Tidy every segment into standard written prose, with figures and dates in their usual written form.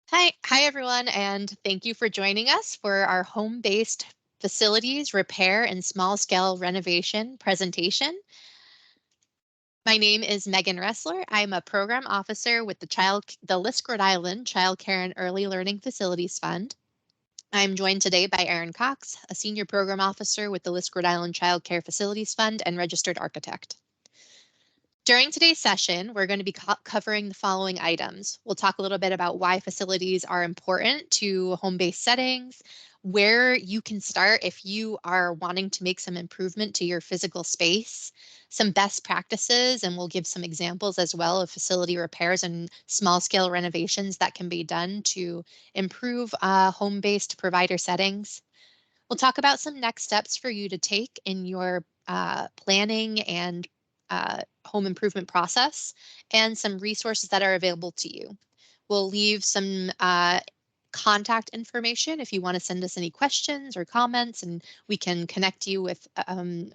Hi everyone, and thank you for joining us for our home-based facilities repair and small-scale renovation presentation. My name is Megan Ressler. I'm a program officer with the Lisk Rhode Island Child Care and Early Learning Facilities Fund. I'm joined today by Erin Cox, a senior program officer with the Lisk Rhode Island Child Care Facilities Fund and registered architect. During today's session, we're going to be covering the following items. We'll talk a little bit about why facilities are important to home-based settings, where you can start if you are wanting to make some improvement to your physical space, some best practices, and we'll give some examples as well of facility repairs and small-scale renovations that can be done to improve home-based provider settings. We'll talk about some next steps for you to take in your planning and home improvement process and some resources that are available to you. We'll leave some contact information if you want to send us any questions or comments, and we can connect you with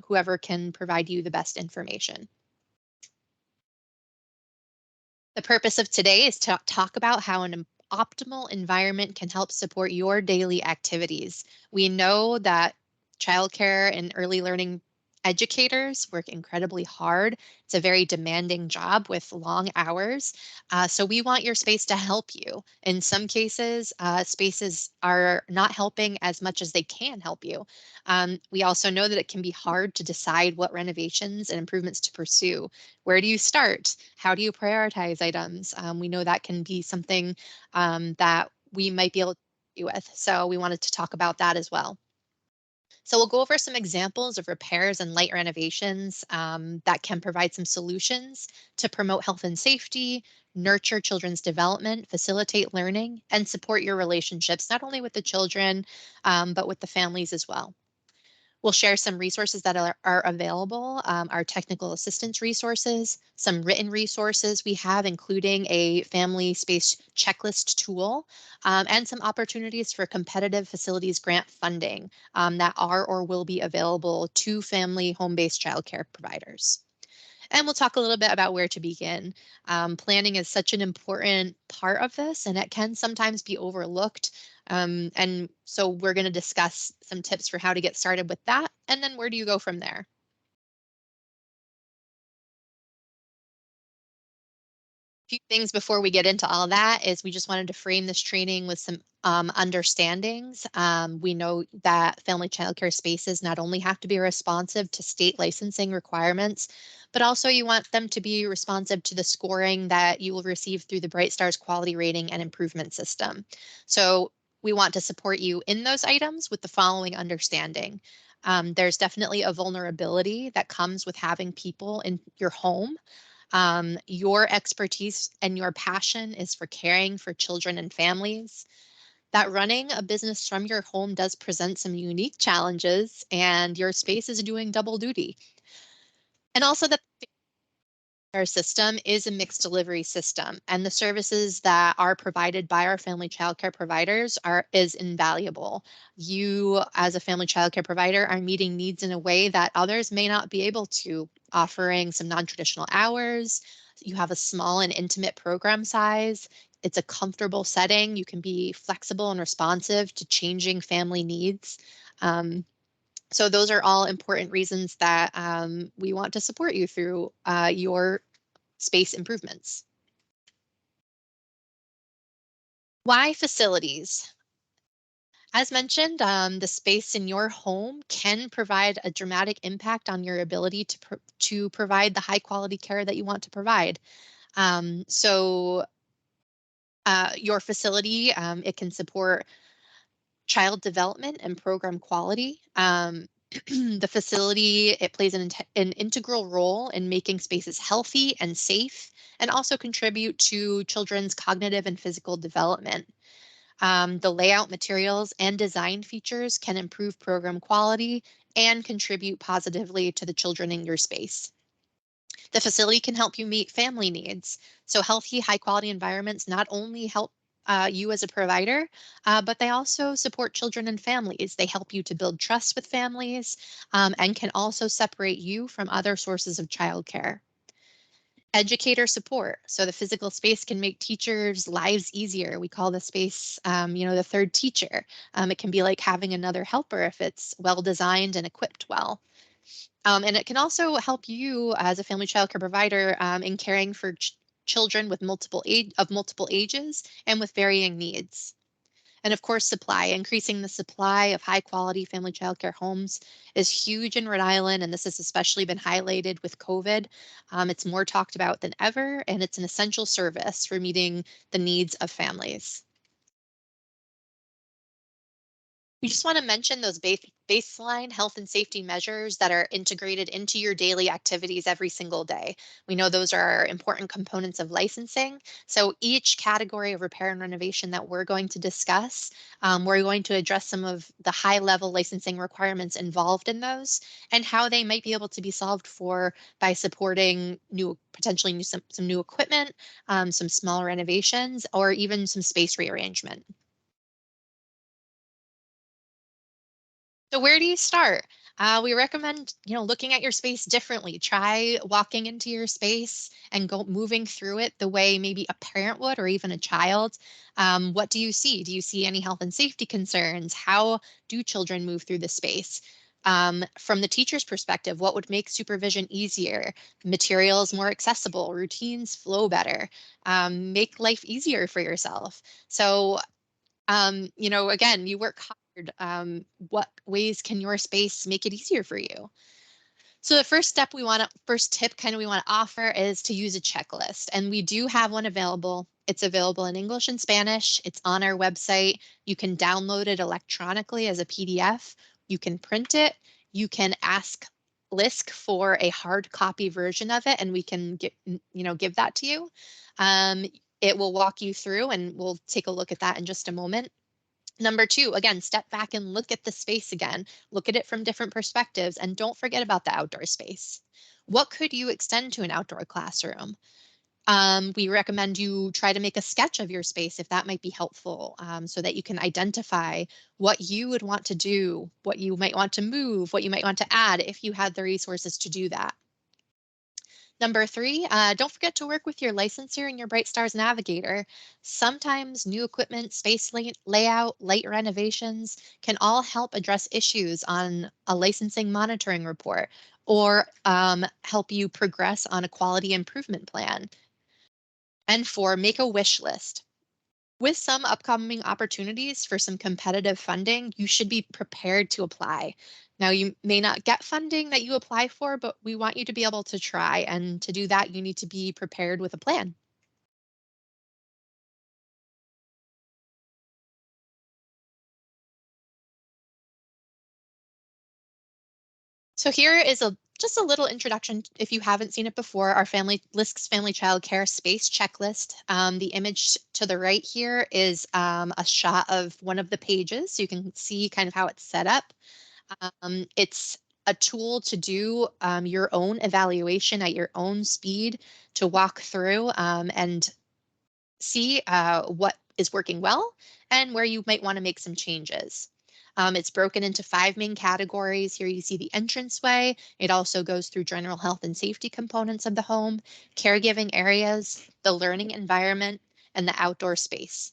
whoever can provide you the best information. The purpose of today is to talk about how an optimal environment can help support your daily activities. We know that childcare and early learning educators work incredibly hard. It's a very demanding job with long hours. So we want your space to help you. In some cases, spaces are not helping as much as they can help you. We also know that it can be hard to decide what renovations and improvements to pursue. Where do you start? How do you prioritize items? We know that can be something that we might be able to do with. So we wanted to talk about that as well. So we'll go over some examples of repairs and light renovations that can provide some solutions to promote health and safety, nurture children's development, facilitate learning, and support your relationships, not only with the children, but with the families as well. We'll share some resources that are available, our technical assistance resources, some written resources we have, including a family space checklist tool, and some opportunities for competitive facilities grant funding that are or will be available to family home-based childcare providers. And we'll talk a little bit about where to begin. Planning is such an important part of this, and it can sometimes be overlooked. And so we're going to discuss some tips for how to get started with that. And then where do you go from there? Few things before we get into all that is we just wanted to frame this training with some understandings. We know that family childcare spaces not only have to be responsive to state licensing requirements, but also you want them to be responsive to the scoring that you will receive through the Bright Stars quality rating and improvement system. So we want to support you in those items with the following understanding. There's definitely a vulnerability that comes with having people in your home. Your expertise and your passion is for caring for children and families. That running a business from your home does present some unique challenges, and your space is doing double duty. And also that our system is a mixed delivery system, and the services that are provided by our family childcare providers is invaluable. You, as a family childcare provider, are meeting needs in a way that others may not be able to, offering some non-traditional hours. You have a small and intimate program size. It's a comfortable setting. You can be flexible and responsive to changing family needs. So those are all important reasons that we want to support you through your space improvements. Why facilities? As mentioned, the space in your home can provide a dramatic impact on your ability to provide the high quality care that you want to provide. So your facility, it can support child development and program quality. The facility, it plays an integral role in making spaces healthy and safe, and also contribute to children's cognitive and physical development. The layout materials and design features can improve program quality and contribute positively to the children in your space. The facility can help you meet family needs. So healthy, high quality environments not only help you as a provider, but they also support children and families. They help you to build trust with families and can also separate you from other sources of childcare. Educator support. So the physical space can make teachers' lives easier. We call the space, the third teacher. It can be like having another helper if it's well designed and equipped well. And it can also help you as a family child care provider in caring for children with multiple ages and with varying needs. And of course, supply. Increasing the supply of high quality family childcare homes is huge in Rhode Island, and this has especially been highlighted with COVID. It's more talked about than ever, and it's an essential service for meeting the needs of families. We just want to mention those baseline health and safety measures that are integrated into your daily activities every single day. We know those are important components of licensing. So each category of repair and renovation that we're going to discuss, we're going to address some of the high level licensing requirements involved in those and how they might be able to be solved for by supporting potentially some new equipment, some small renovations, or even some space rearrangement. So where do you start? We recommend, looking at your space differently. Try walking into your space and go moving through it the way maybe a parent would or even a child. What do you see? Do you see any health and safety concerns? How do children move through the space? From the teacher's perspective, what would make supervision easier, materials more accessible, routines flow better, make life easier for yourself? So again, you work hard. What ways can your space make it easier for you? So the first tip kind of we want to offer is to use a checklist. And we do have one available. It's available in English and Spanish. It's on our website. You can download it electronically as a PDF. You can print it. You can ask LISC for a hard copy version of it, and we can give that to you. Um, it will walk you through, and we'll take a look at that in just a moment. Number two, again, step back and look at the space again. Look at it from different perspectives and don't forget about the outdoor space. What could you extend to an outdoor classroom? We recommend you try to make a sketch of your space if that might be helpful, so that you can identify what you would want to do, what you might want to move, what you might want to add if you had the resources to do that. Number three, don't forget to work with your licensor and your Bright Stars navigator. Sometimes new equipment, space layout, light renovations can all help address issues on a licensing monitoring report or help you progress on a quality improvement plan. And four, make a wish list. With some upcoming opportunities for some competitive funding, you should be prepared to apply. Now, you may not get funding that you apply for, but we want you to be able to try. And to do that, you need to be prepared with a plan. So here is a just a little introduction. If you haven't seen it before, our family lists family child care space checklist. The image to the right here is a shot of one of the pages, so you can see kind of how it's set up. It's a tool to do your own evaluation at your own speed to walk through and see what is working well and where you might want to make some changes. It's broken into five main categories. Here you see the entranceway. It also goes through general health and safety components of the home, caregiving areas, the learning environment, and the outdoor space.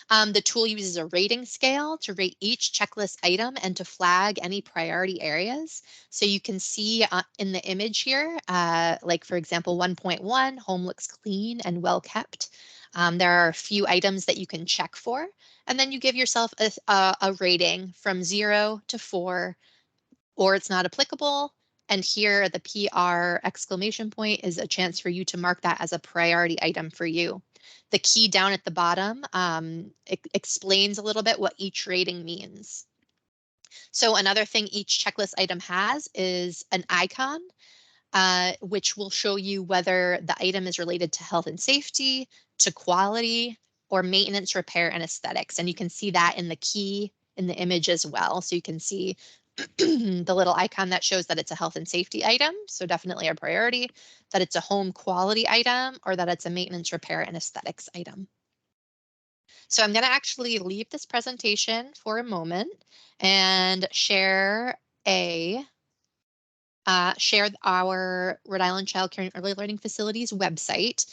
The tool uses a rating scale to rate each checklist item and to flag any priority areas. So you can see in the image here, like for example, 1.1, home looks clean and well kept. There are a few items that you can check for, and then you give yourself a rating from 0 to 4, or it's not applicable. And here the PR exclamation point is a chance for you to mark that as a priority item for you. The key down at the bottom explains a little bit what each rating means. So another thing each checklist item has is an icon, which will show you whether the item is related to health and safety, to quality, or maintenance, repair, and aesthetics. And you can see that in the key in the image as well. So you can see the little icon that shows that it's a health and safety item, so definitely a priority, that it's a home quality item, or that it's a maintenance, repair, and aesthetics item. So I'm going to actually leave this presentation for a moment and share a share our Rhode Island Child Care and Early Learning Facilities website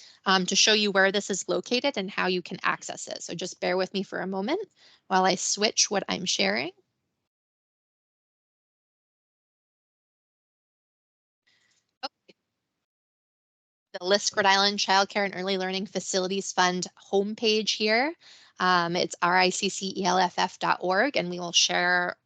to show you where this is located and how you can access it. So just bear with me for a moment while I switch what I'm sharing. The List Rhode Island Child Care and Early Learning Facilities Fund homepage here. It's riccelff.org, and we will share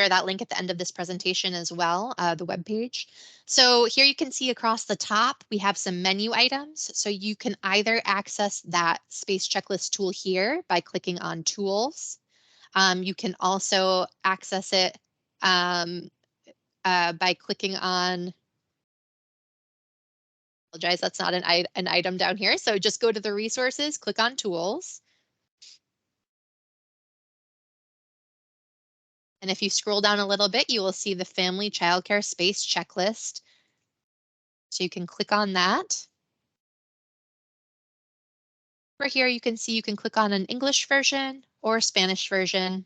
that link at the end of this presentation as well, the webpage. So here you can see across the top, we have some menu items. So you can either access that space checklist tool here by clicking on Tools. You can also access it by clicking on, apologize, that's not an item down here. So just go to the resources, click on Tools. And if you scroll down a little bit, you will see the Family Childcare Space Checklist. So you can click on that. Over here, you can see you can click on an English version or Spanish version,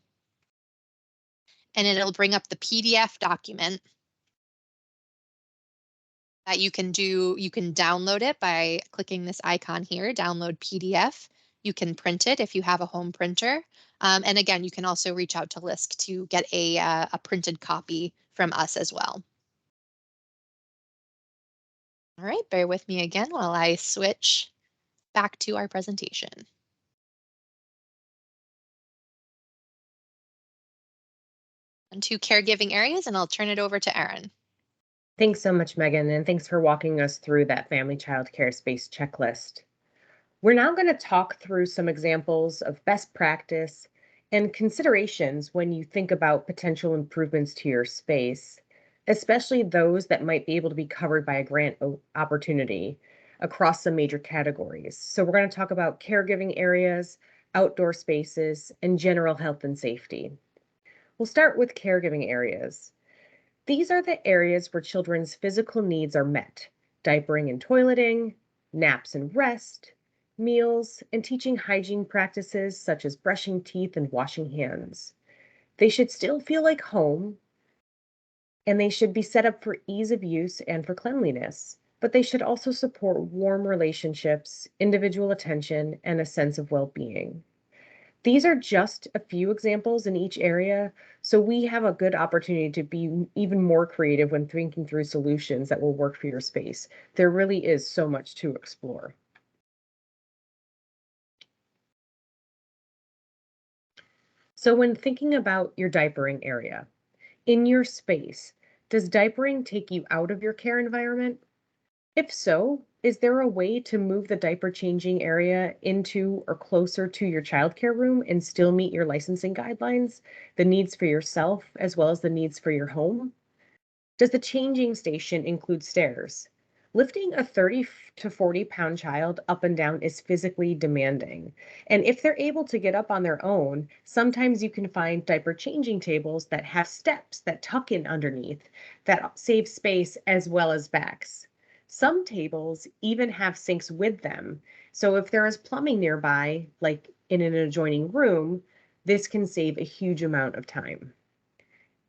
and it'll bring up the PDF document that you can do. You can download it by clicking this icon here, download PDF. You can print it if you have a home printer. And again, you can also reach out to LISC to get a printed copy from us as well. All right, bear with me again while I switch back to our presentation. And to caregiving areas, and I'll turn it over to Erin. Thanks so much, Megan, and thanks for walking us through that family child care space checklist. We're now going to talk through some examples of best practice and considerations when you think about potential improvements to your space, especially those that might be able to be covered by a grant opportunity across some major categories. So we're going to talk about caregiving areas, outdoor spaces, and general health and safety. We'll start with caregiving areas. These are the areas where children's physical needs are met: diapering and toileting, naps and rest, meals, and teaching hygiene practices such as brushing teeth and washing hands. They should still feel like home, and they should be set up for ease of use and for cleanliness, but they should also support warm relationships, individual attention, and a sense of well-being. These are just a few examples in each area, so we have a good opportunity to be even more creative when thinking through solutions that will work for your space. There really is so much to explore. So when thinking about your diapering area, in your space, does diapering take you out of your care environment? If so, is there a way to move the diaper changing area into or closer to your childcare room and still meet your licensing guidelines, the needs for yourself as well as the needs for your home? Does the changing station include stairs? Lifting a 30 to 40-pound child up and down is physically demanding. And if they're able to get up on their own, sometimes you can find diaper changing tables that have steps that tuck in underneath that save space as well as backs. Some tables even have sinks with them. So if there is plumbing nearby, like in an adjoining room, this can save a huge amount of time.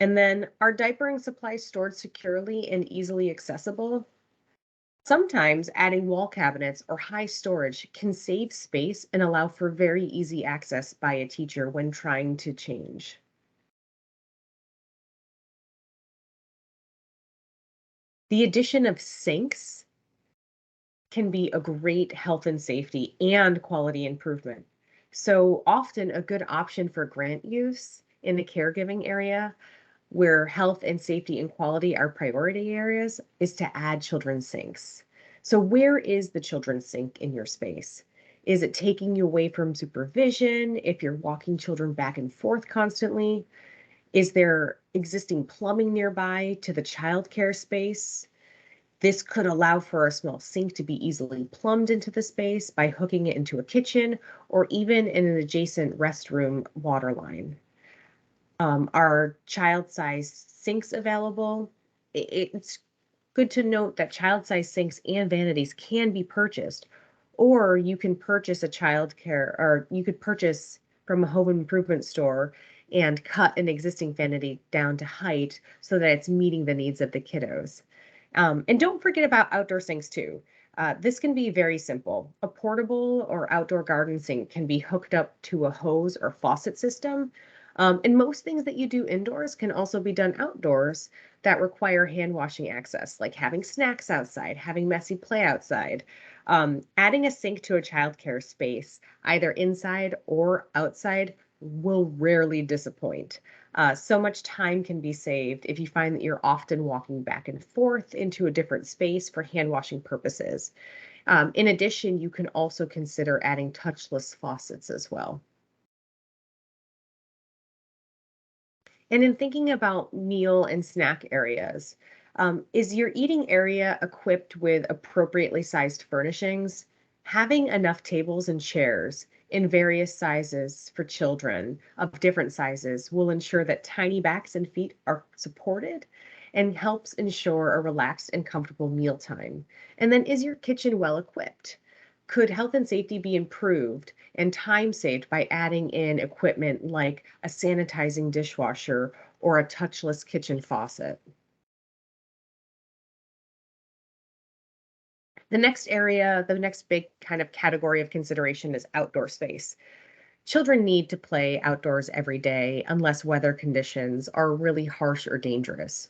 And then, are diapering supplies stored securely and easily accessible? Sometimes adding wall cabinets or high storage can save space and allow for very easy access by a teacher when trying to change. The addition of sinks can be a great health and safety and quality improvement. So often a good option for grant use in the caregiving area where health and safety and quality are priority areas is to add children's sinks. So where is the children's sink in your space? Is it taking you away from supervision if you're walking children back and forth constantly? Is there existing plumbing nearby to the childcare space? This could allow for a small sink to be easily plumbed into the space by hooking it into a kitchen or even in an adjacent restroom water line. Are child-sized sinks available? It's good to note that child-sized sinks and vanities can be purchased, or you can purchase a child care, or you could purchase from a home improvement store and cut an existing vanity down to height so that it's meeting the needs of the kiddos. And don't forget about outdoor sinks too. This can be very simple. A portable or outdoor garden sink can be hooked up to a hose or faucet system. And most things that you do indoors can also be done outdoors that require hand washing access, like having snacks outside, having messy play outside. Adding a sink to a childcare space, either inside or outside, will rarely disappoint. So much time can be saved if you find that you're often walking back and forth into a different space for hand washing purposes. In addition, you can also consider adding touchless faucets as well. And in thinking about meal and snack areas, is your eating area equipped with appropriately sized furnishings? Having enough tables and chairs in various sizes for children of different sizes will ensure that tiny backs and feet are supported and helps ensure a relaxed and comfortable mealtime. And then, is your kitchen well equipped? Could health and safety be improved and time saved by adding in equipment like a sanitizing dishwasher or a touchless kitchen faucet? The next big kind of category of consideration is outdoor space. Children need to play outdoors every day unless weather conditions are really harsh or dangerous.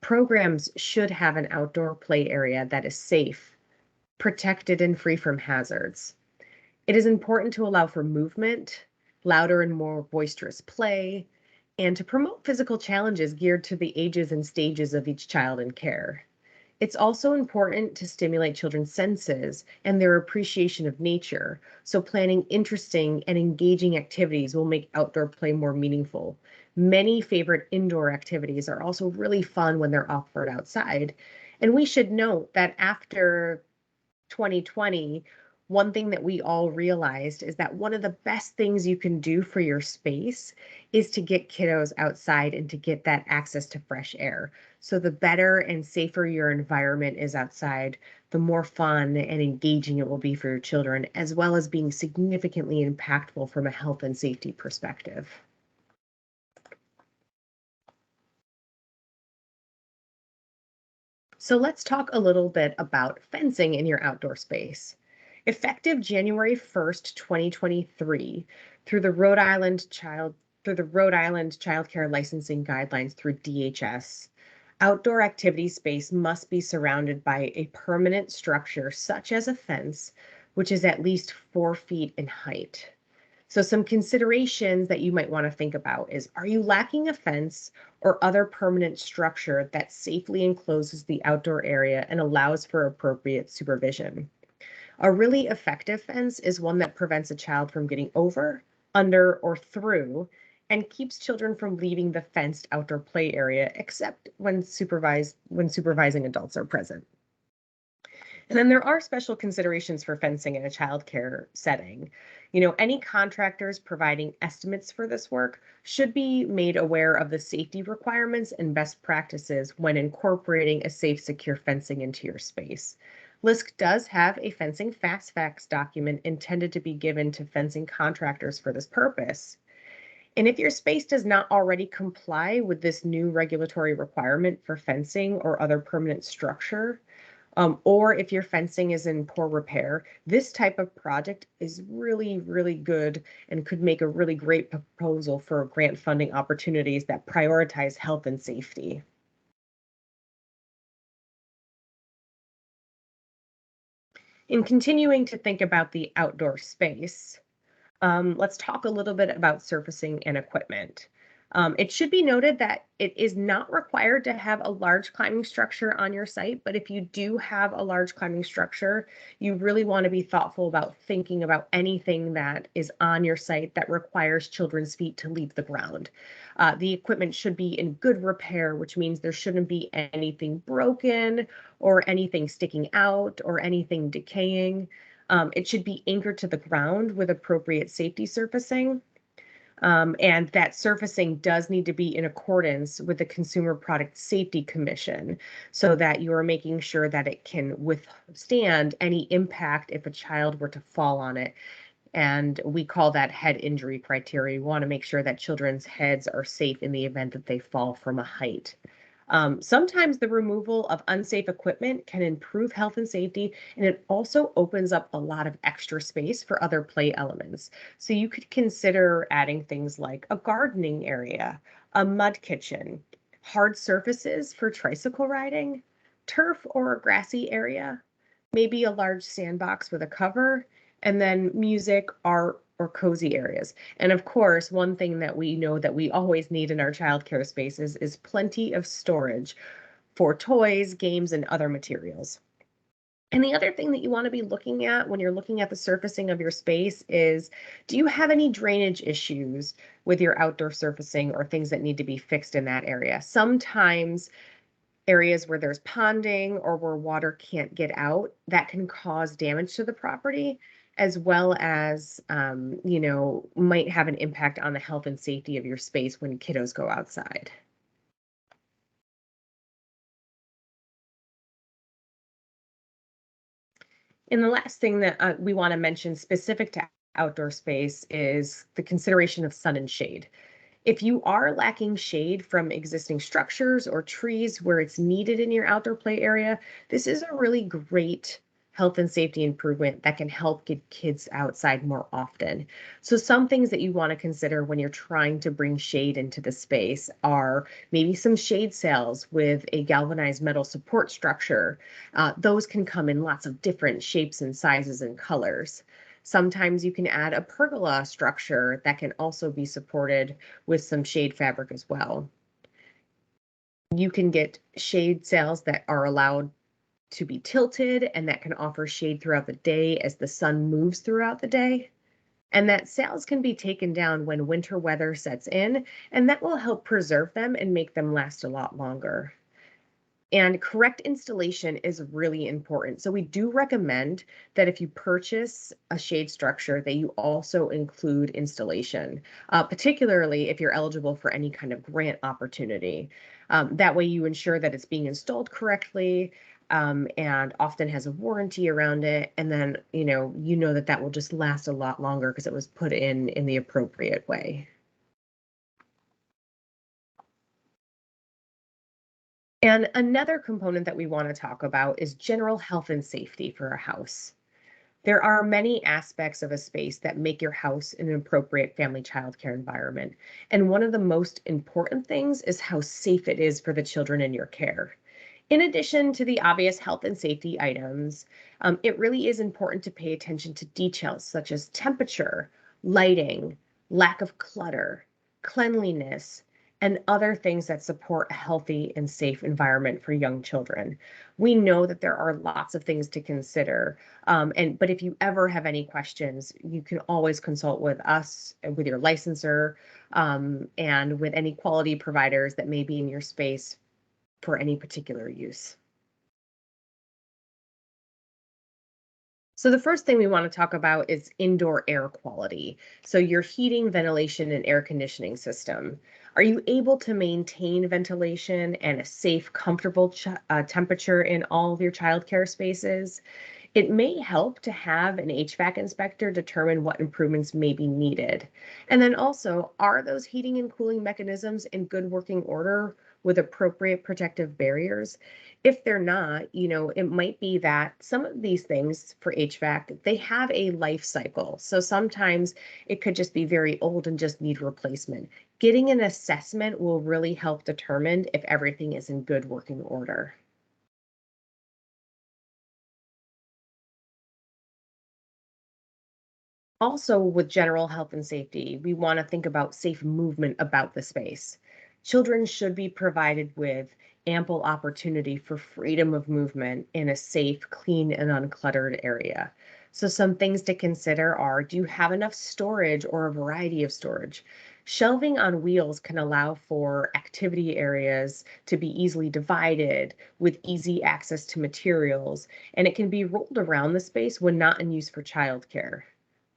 Programs should have an outdoor play area that is safe, protected, and free from hazards. It is important to allow for movement, louder and more boisterous play, and to promote physical challenges geared to the ages and stages of each child in care. It's also important to stimulate children's senses and their appreciation of nature, so planning interesting and engaging activities will make outdoor play more meaningful. Many favorite indoor activities are also really fun when they're offered outside. And we should note that after 2020, one thing that we all realized is that one of the best things you can do for your space is to get kiddos outside and to get that access to fresh air. So, the better and safer your environment is outside, the more fun and engaging it will be for your children, as well as being significantly impactful from a health and safety perspective. So let's talk a little bit about fencing in your outdoor space. Effective January 1st, 2023, through the Rhode Island Child through the Rhode Island Child Care Licensing Guidelines through DHS, outdoor activity space must be surrounded by a permanent structure such as a fence, which is at least 4 feet in height. So some considerations that you might want to think about is, are you lacking a fence or other permanent structure that safely encloses the outdoor area and allows for appropriate supervision? A really effective fence is one that prevents a child from getting over, under, or through, and keeps children from leaving the fenced outdoor play area except when supervising adults are present. And then there are special considerations for fencing in a childcare setting. Any contractors providing estimates for this work should be made aware of the safety requirements and best practices when incorporating a safe, secure fencing into your space. LISC does have a fencing fast facts document intended to be given to fencing contractors for this purpose. And if your space does not already comply with this new regulatory requirement for fencing or other permanent structure, or if your fencing is in poor repair, this type of project is really, really good and could make a really great proposal for grant funding opportunities that prioritize health and safety. In continuing to think about the outdoor space, let's talk a little bit about surfacing and equipment. It should be noted that it is not required to have a large climbing structure on your site, but if you do have a large climbing structure, you really want to be thoughtful about thinking about anything that is on your site that requires children's feet to leave the ground. The equipment should be in good repair, which means there shouldn't be anything broken or anything sticking out or anything decaying. It should be anchored to the ground with appropriate safety surfacing. And that surfacing does need to be in accordance with the Consumer Product Safety Commission so that you are making sure that it can withstand any impact if a child were to fall on it. And we call that head injury criteria. We want to make sure that children's heads are safe in the event that they fall from a height. Sometimes the removal of unsafe equipment can improve health and safety, and it also opens up a lot of extra space for other play elements. So you could consider adding things like a gardening area, a mud kitchen, hard surfaces for tricycle riding, turf or a grassy area, maybe a large sandbox with a cover, and then music, art, or cozy areas. And of course, one thing that we know that we always need in our childcare spaces is plenty of storage for toys, games, and other materials. And the other thing that you want to be looking at when you're looking at the surfacing of your space is, do you have any drainage issues with your outdoor surfacing or things that need to be fixed in that area? Sometimes areas where there's ponding or where water can't get out, that can cause damage to the property, as well as, might have an impact on the health and safety of your space when kiddos go outside. And the last thing that we want to mention specific to outdoor space is the consideration of sun and shade. If you are lacking shade from existing structures or trees where it's needed in your outdoor play area, this is a really great health and safety improvement that can help get kids outside more often. So some things that you want to consider when you're trying to bring shade into the space are maybe some shade sails with a galvanized metal support structure. Those can come in lots of different shapes and sizes and colors. Sometimes you can add a pergola structure that can also be supported with some shade fabric as well. You can get shade sails that are allowed to be tilted and that can offer shade throughout the day as the sun moves throughout the day. And that sails can be taken down when winter weather sets in, and that will help preserve them and make them last a lot longer. And correct installation is really important. So we do recommend that if you purchase a shade structure, that you also include installation, particularly if you're eligible for any kind of grant opportunity. That way you ensure that it's being installed correctly, and often has a warranty around it. And then, you know that that will just last a lot longer because it was put in the appropriate way. And another component that we want to talk about is general health and safety for a house. There are many aspects of a space that make your house an appropriate family childcare environment. And one of the most important things is how safe it is for the children in your care. In addition to the obvious health and safety items, it really is important to pay attention to details such as temperature, lighting, lack of clutter, cleanliness, and other things that support a healthy and safe environment for young children. We know that there are lots of things to consider, but if you ever have any questions, you can always consult with us, with your licensor, and with any quality providers that may be in your space for any particular use. So the first thing we want to talk about is indoor air quality. So your heating, ventilation, and air conditioning system. Are you able to maintain ventilation and a safe, comfortable temperature in all of your childcare spaces? It may help to have an HVAC inspector determine what improvements may be needed. And then also, are those heating and cooling mechanisms in good working order with appropriate protective barriers? If they're not, it might be that some of these things for HVAC, they have a life cycle. So sometimes it could just be very old and just need replacement. Getting an assessment will really help determine if everything is in good working order. Also, with general health and safety, we want to think about safe movement about the space. Children should be provided with ample opportunity for freedom of movement in a safe, clean, and uncluttered area. So, some things to consider are, do you have enough storage or a variety of storage? Shelving on wheels can allow for activity areas to be easily divided with easy access to materials, and it can be rolled around the space when not in use for childcare.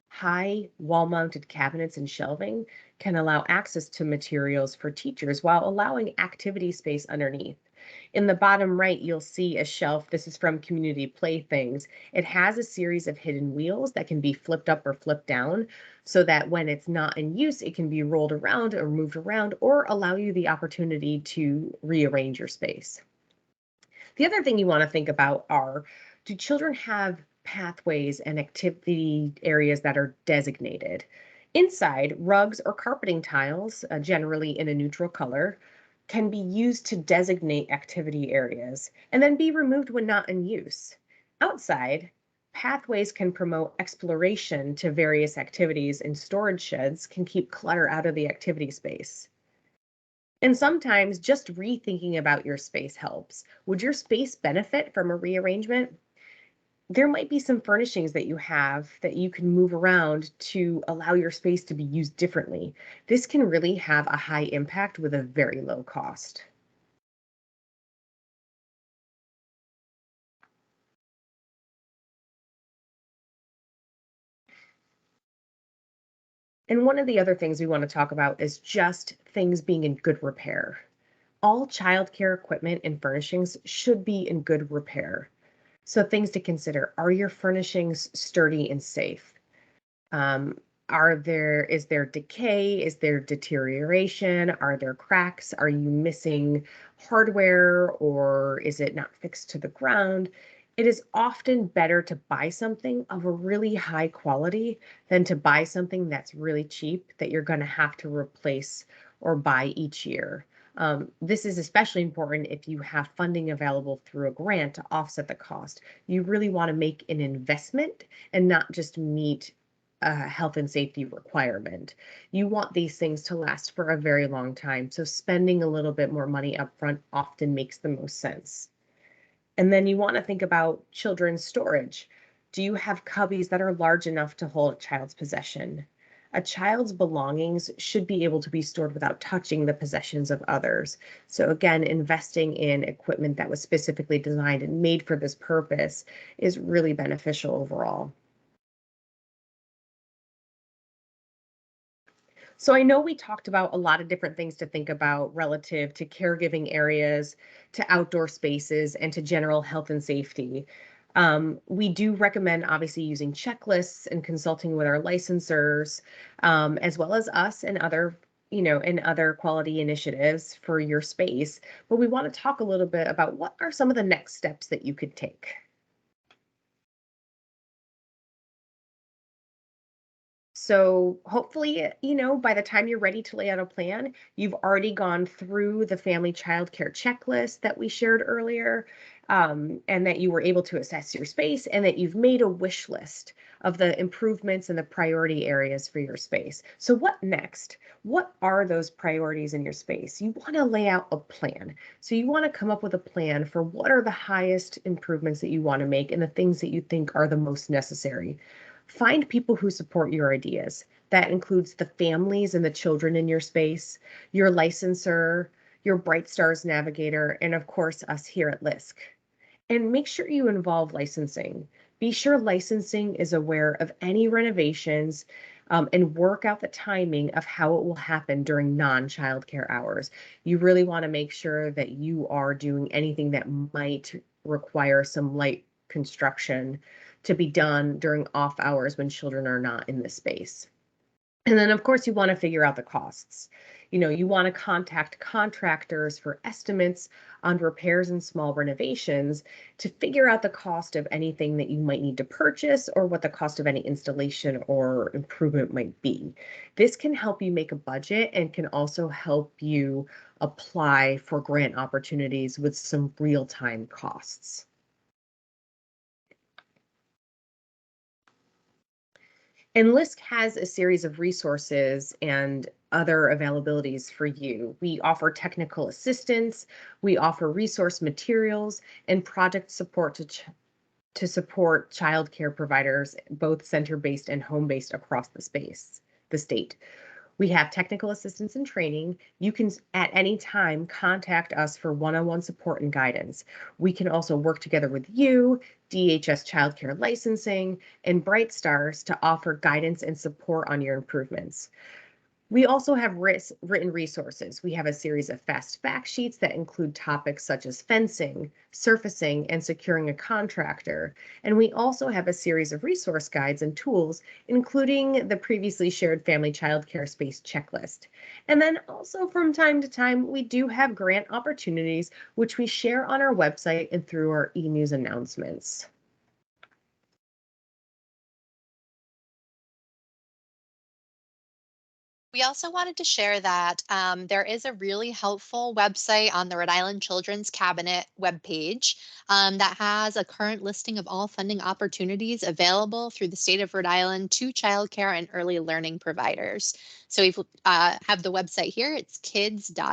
High wall-mounted cabinets and shelving can allow access to materials for teachers while allowing activity space underneath. In the bottom right, you'll see a shelf. This is from Community Playthings. It has a series of hidden wheels that can be flipped up or flipped down so that when it's not in use, it can be rolled around or moved around or allow you the opportunity to rearrange your space. The other thing you want to think about are, do children have pathways and activity areas that are designated? Inside, rugs or carpeting tiles, generally in a neutral color, can be used to designate activity areas and then be removed when not in use. Outside, pathways can promote exploration to various activities, and storage sheds can keep clutter out of the activity space. And sometimes just rethinking about your space helps. Would your space benefit from a rearrangement? There might be some furnishings that you have that you can move around to allow your space to be used differently. This can really have a high impact with a very low cost. And one of the other things we want to talk about is just things being in good repair. All childcare equipment and furnishings should be in good repair. So things to consider, are your furnishings sturdy and safe? Um, is there decay? Is there deterioration? Are there cracks? Are you missing hardware or is it not fixed to the ground? It is often better to buy something of a really high quality than to buy something that's really cheap that you're going to have to replace or buy each year. This is especially important if you have funding available through a grant to offset the cost. You really want to make an investment and not just meet a health and safety requirement. You want these things to last for a very long time. So spending a little bit more money upfront often makes the most sense. And then you want to think about children's storage. Do you have cubbies that are large enough to hold a child's possession? A child's belongings should be able to be stored without touching the possessions of others. So again, investing in equipment that was specifically designed and made for this purpose is really beneficial overall. So I know we talked about a lot of different things to think about relative to caregiving areas, to outdoor spaces, and to general health and safety. We do recommend obviously using checklists and consulting with our licensors, as well as us and other, and other quality initiatives for your space. But we want to talk a little bit about what are some of the next steps that you could take. So hopefully, by the time you're ready to lay out a plan, you've already gone through the family childcare checklist that we shared earlier, and that you were able to assess your space and that you've made a wish list of the improvements and the priority areas for your space. So what next? What are those priorities in your space? You want to lay out a plan. So you want to come up with a plan for what are the highest improvements that you want to make and the things that you think are the most necessary. Find people who support your ideas. That includes the families and the children in your space, your licensor, your Bright Stars navigator, and of course, us here at LISC. And make sure you involve licensing. Be sure licensing is aware of any renovations, and work out the timing of how it will happen during non-childcare hours. You really want to make sure that you are doing anything that might require some light construction to be done during off hours when children are not in the space. And then, of course, you want to figure out the costs. You want to contact contractors for estimates on repairs and small renovations to figure out the cost of anything that you might need to purchase or what the cost of any installation or improvement might be. This can help you make a budget and can also help you apply for grant opportunities with some real-time costs. And LISC has a series of resources and other availabilities for you. We offer technical assistance, we offer resource materials, and project support to support childcare providers, both center-based and home-based across the state. We have technical assistance and training. You can at any time contact us for one-on-one support and guidance. We can also work together with you, DHS childcare licensing, and Bright Stars to offer guidance and support on your improvements. We also have written resources. We have a series of fast fact sheets that include topics such as fencing, surfacing, and securing a contractor. And we also have a series of resource guides and tools, including the previously shared family childcare space checklist. And then also from time to time, we do have grant opportunities, which we share on our website and through our e-news announcements. We also wanted to share that there is a really helpful website on the Rhode Island Children's Cabinet webpage that has a current listing of all funding opportunities available through the state of Rhode Island to childcare and early learning providers. So we have the website here. It's kids.ri.gov.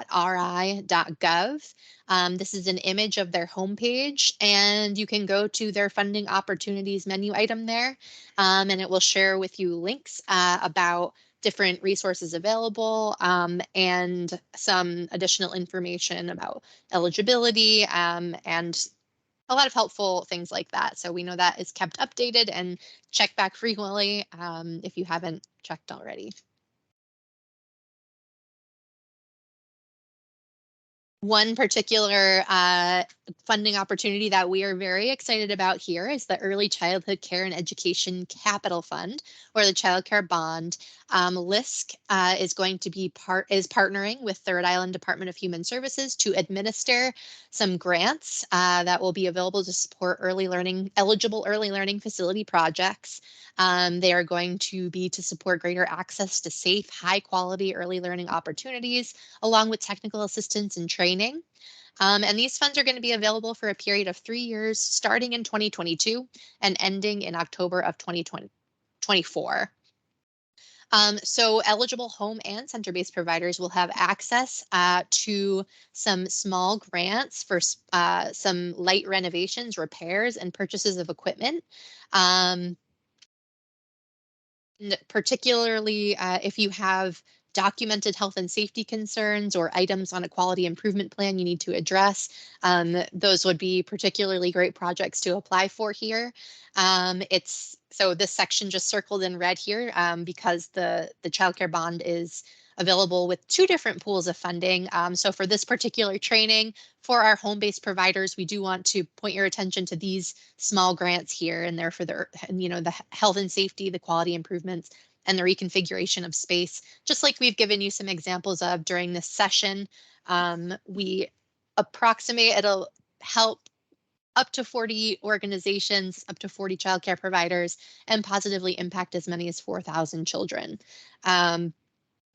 This is an image of their homepage, and you can go to their funding opportunities menu item there, and it will share with you links about different resources available and some additional information about eligibility and a lot of helpful things like that. So we know that is kept updated and check back frequently if you haven't checked already. One particular funding opportunity that we are very excited about here is the Early Childhood Care and Education Capital Fund, or the Child Care Bond. LISC is going to be partnering with the Rhode Island Department of Human Services to administer some grants that will be available to support eligible early learning facility projects. They are going to be to support greater access to safe, high quality early learning opportunities, along with technical assistance and training. And these funds are going to be available for a period of 3 years, starting in 2022 and ending in October of 2024. So eligible home and center-based providers will have access to some small grants for some light renovations, repairs, and purchases of equipment. Um, Particularly if you have documented health and safety concerns or items on a quality improvement plan you need to address. Those would be particularly great projects to apply for here. So this section just circled in red here because the child care bond is available with two different pools of funding. So for this particular training, for our home-based providers, we do want to point your attention to these small grants here, and they're for the health and safety, the quality improvements, and the reconfiguration of space. Just like we've given you some examples of during this session, we approximate it'll help up to 40 organizations, up to 40 childcare providers, and positively impact as many as 4,000 children.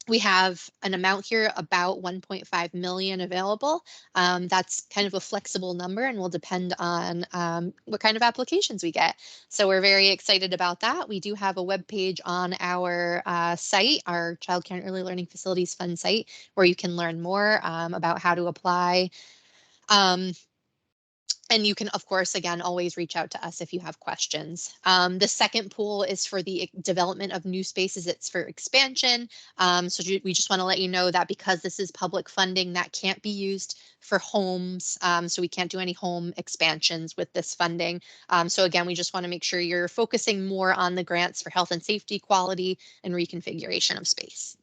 We have an amount here about 1.5 million available. That's kind of a flexible number and will depend on what kind of applications we get. So we're very excited about that. We do have a web page on our site, our Child Care and Early Learning Facilities Fund site, where you can learn more about how to apply. And you can, of course, again, always reach out to us if you have questions. The second pool is for the development of new spaces. It's for expansion. So we just want to let you know that because this is public funding, that can't be used for homes. So we can't do any home expansions with this funding. So again, we just want to make sure you're focusing more on the grants for health and safety, quality, and reconfiguration of space.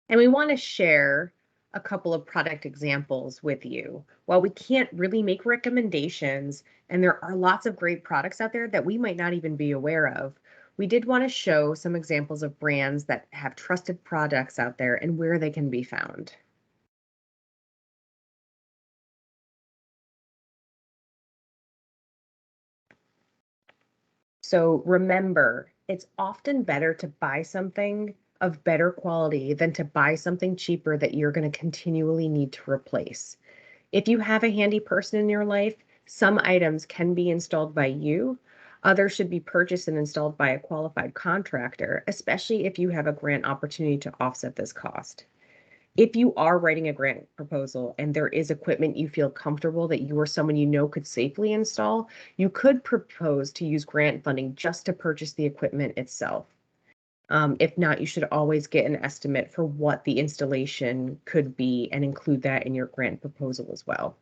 And we want to share a couple of product examples with you. While we can't really make recommendations, and there are lots of great products out there that we might not even be aware of, we did want to show some examples of brands that have trusted products out there and where they can be found. So remember, it's often better to buy something of better quality than to buy something cheaper that you're going to continually need to replace. If you have a handy person in your life, some items can be installed by you. Others should be purchased and installed by a qualified contractor, especially if you have a grant opportunity to offset this cost. If you are writing a grant proposal and there is equipment you feel comfortable that you or someone you know could safely install, you could propose to use grant funding just to purchase the equipment itself. If not, you should always get an estimate for what the installation could be and include that in your grant proposal as well.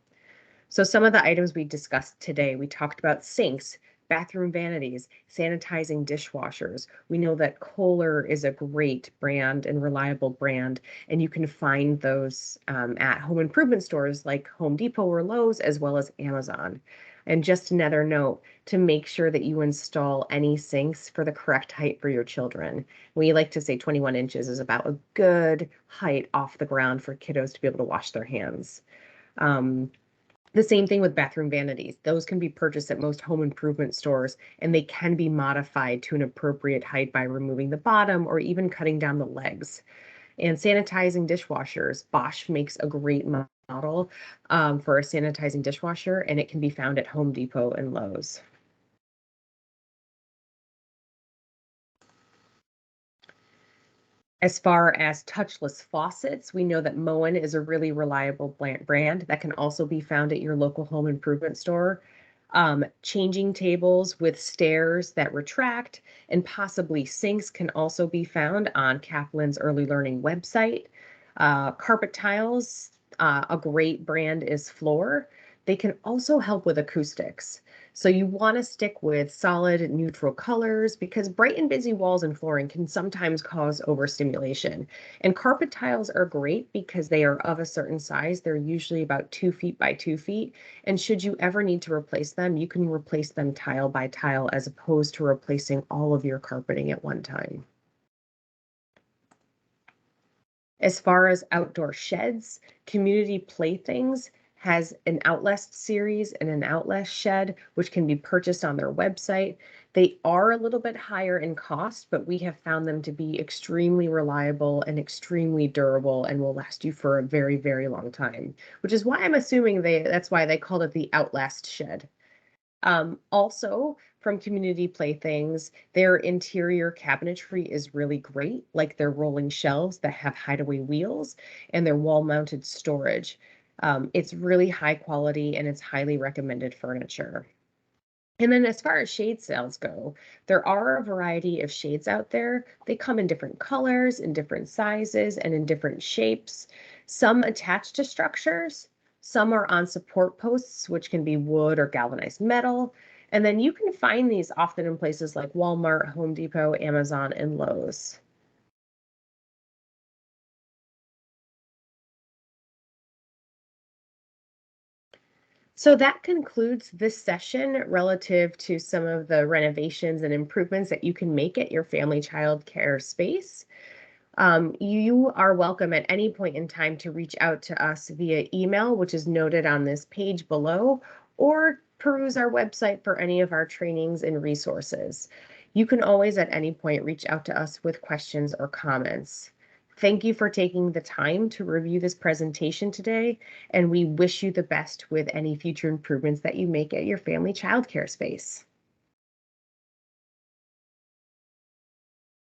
So some of the items we discussed today, we talked about sinks, bathroom vanities, sanitizing dishwashers. We know that Kohler is a great brand and reliable brand, and you can find those at home improvement stores like Home Depot or Lowe's, as well as Amazon. And just another note to make sure that you install any sinks for the correct height for your children. We like to say 21 inches is about a good height off the ground for kiddos to be able to wash their hands. Um, the same thing with bathroom vanities. Those can be purchased at most home improvement stores, and they can be modified to an appropriate height by removing the bottom or even cutting down the legs. And sanitizing dishwashers, Bosch makes a great model for a sanitizing dishwasher, and it can be found at Home Depot and Lowe's. As far as touchless faucets, we know that Moen is a really reliable brand that can also be found at your local home improvement store. Changing tables with stairs that retract and possibly sinks can also be found on Kaplan's Early Learning website. Carpet tiles, a great brand is Floor. They can also help with acoustics. So you want to stick with solid neutral colors because bright and busy walls and flooring can sometimes cause overstimulation. And carpet tiles are great because they are of a certain size. They're usually about 2 feet by 2 feet. And should you ever need to replace them, you can replace them tile by tile as opposed to replacing all of your carpeting at one time. As far as outdoor sheds, Community Playthings has an Outlast series and an Outlast shed, which can be purchased on their website. They are a little bit higher in cost, but we have found them to be extremely reliable and extremely durable and will last you for a very, very long time, which is why I'm assuming that's why they called it the Outlast shed. Also, from Community Playthings, their interior cabinetry is really great, like their rolling shelves that have hideaway wheels and their wall-mounted storage. It's really high quality and it's highly recommended furniture. And then as far as shade sales go, there are a variety of shades out there. They come in different colors, in different sizes, and in different shapes. Some attach to structures, some are on support posts, which can be wood or galvanized metal. And then you can find these often in places like Walmart, Home Depot, Amazon, and Lowe's. So that concludes this session relative to some of the renovations and improvements that you can make at your family child care space. You are welcome at any point in time to reach out to us via email, which is noted on this page below, or peruse our website for any of our trainings and resources. You can always at any point reach out to us with questions or comments. Thank you for taking the time to review this presentation today, and we wish you the best with any future improvements that you make at your family childcare space.